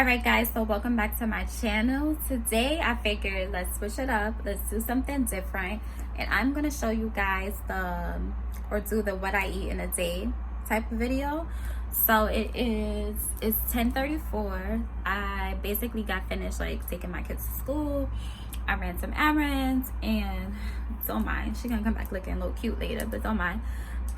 Alright guys, so welcome back to my channel. Today I figured let's switch it up, let's do something different, and I'm gonna show you guys do the what I eat in a day type of video. So it's 10:34. I basically got finished like taking my kids to school. I ran some errands, and don't mind, she's gonna come back looking a little cute later, but don't mind.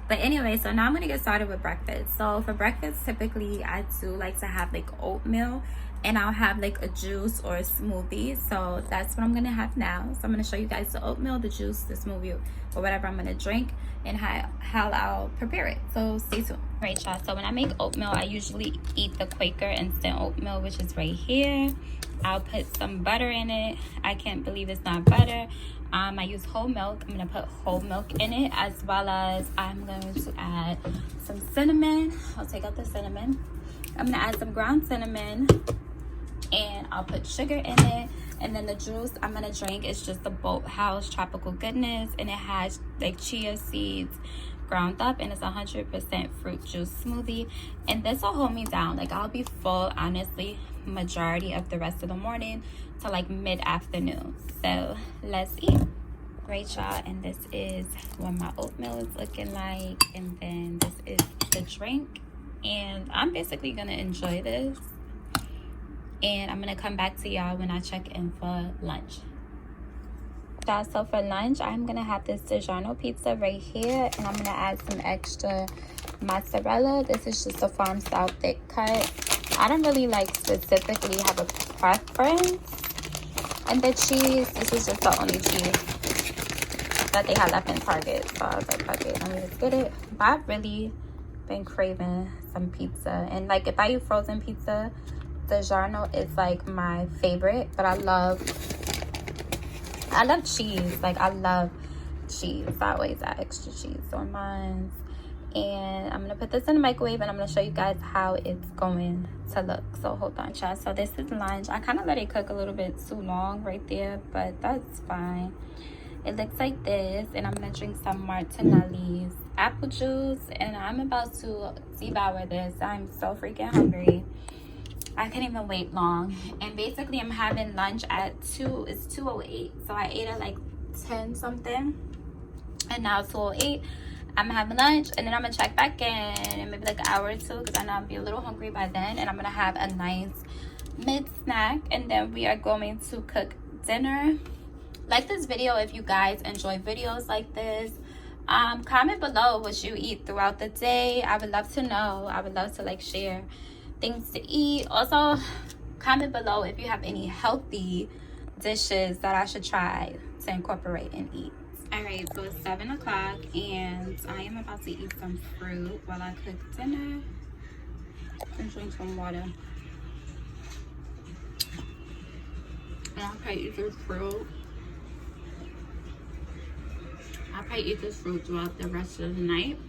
But anyway, so now I'm gonna get started with breakfast. So for breakfast, typically I do like to have like oatmeal, and I'll have like a juice or a smoothie. So that's what I'm gonna have now. So I'm gonna show you guys the oatmeal, the juice, the smoothie, or whatever I'm gonna drink, and how I'll prepare it. So stay tuned. Right, y'all, so when I make oatmeal, I usually eat the Quaker instant oatmeal, which is right here. I'll put some butter in it. I can't believe it's not butter. I use whole milk. I'm gonna put whole milk in it, as well as I'm going to add some cinnamon. I'll take out the cinnamon. I'm gonna add some ground cinnamon, and I'll put sugar in it. And then the juice I'm gonna drink is just the Boathouse Tropical Goodness, and it has like chia seeds ground up, and it's 100% fruit juice smoothie. And this will hold me down. Like, I'll be full, honestly, majority of the rest of the morning to like mid-afternoon. So let's eat. Great, y'all, and this is what my oatmeal is looking like, and then this is the drink, and I'm basically gonna enjoy this, and I'm gonna come back to y'all when I check in for lunch. So for lunch, I'm gonna have this DiGiorno pizza right here, and I'm gonna add some extra mozzarella. This is just a farm style thick cut. I don't really like specifically have a preference. And the cheese, this is just the only cheese that they had left in Target. So I was like, fuck it, let me just get it. But I've really been craving some pizza. And like, if I eat frozen pizza, DiGiorno is like my favorite. But I love cheese. Like, I love cheese. I always add extra cheese on mine. And I'm gonna put this in the microwave, and I'm gonna show you guys how it's going to look. So hold on, y'all. So this is lunch. I kind of let it cook a little bit too long right there, but that's fine. It looks like this, and I'm gonna drink some Martinelli's apple juice, and I'm about to devour this. I'm so freaking hungry. I can't even wait long. And basically, I'm having lunch at 2:08. So I ate at like 10 something, and now it's 2:08. I'm having lunch, and then I'm gonna check back in maybe like an hour or two, because I know I'll be a little hungry by then, and I'm gonna have a nice mid snack, and then we are going to cook dinner. Like this video if you guys enjoy videos like this. Comment below what you eat throughout the day. I would love to know. I would love to like share things to eat. Also, comment below if you have any healthy dishes that I should try to incorporate and eat. Alright, so it's 7 o'clock, and I am about to eat some fruit while I cook dinner and drink some water. And I'll probably eat this fruit. I'll probably eat this fruit throughout the rest of the night.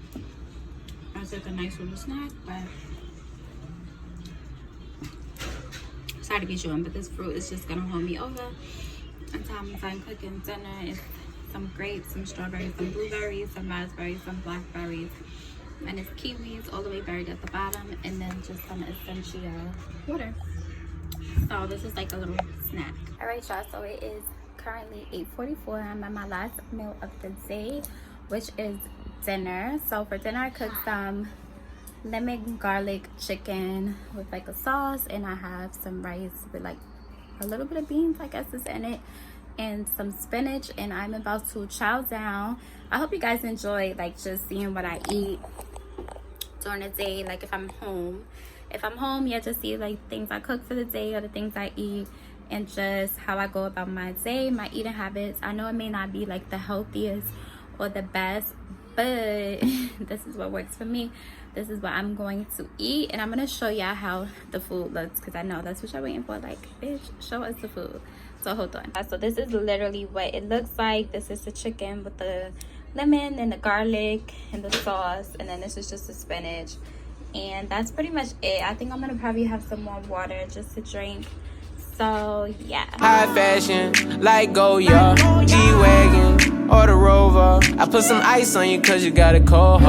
It's like a nice little snack, but sorry to be chewing, but this fruit is just gonna hold me over until I'm done cooking dinner. It's some grapes, some strawberries, some blueberries, some raspberries, some blackberries, and it's kiwis all the way buried at the bottom, and then just some essential water. So this is like a little snack. All right, y'all, so it is currently 8:44. I'm at my last meal of the day, which is dinner. So for dinner, I cooked some lemon garlic chicken with like a sauce, and I have some rice with like a little bit of beans, I guess, is in it, and some spinach, and I'm about to chow down. I hope you guys enjoy like just seeing what I eat during the day. Like if I'm home, yeah, just see like things I cook for the day, or the things I eat, and just how I go about my day, my eating habits. I know it may not be like the healthiest or the best, but this is what works for me. This is what I'm going to eat, and I'm gonna show y'all how the food looks, because I know that's what y'all waiting for. Like, bitch, show us the food. So hold on. So this is literally what it looks like. This is the chicken with the lemon and the garlic and the sauce, and then this is just the spinach, and that's pretty much it. I think I'm gonna probably have some more water just to drink. So yeah, high fashion like Goya, G-Wagon or the Rover. I put some ice on you cause you got a cold heart.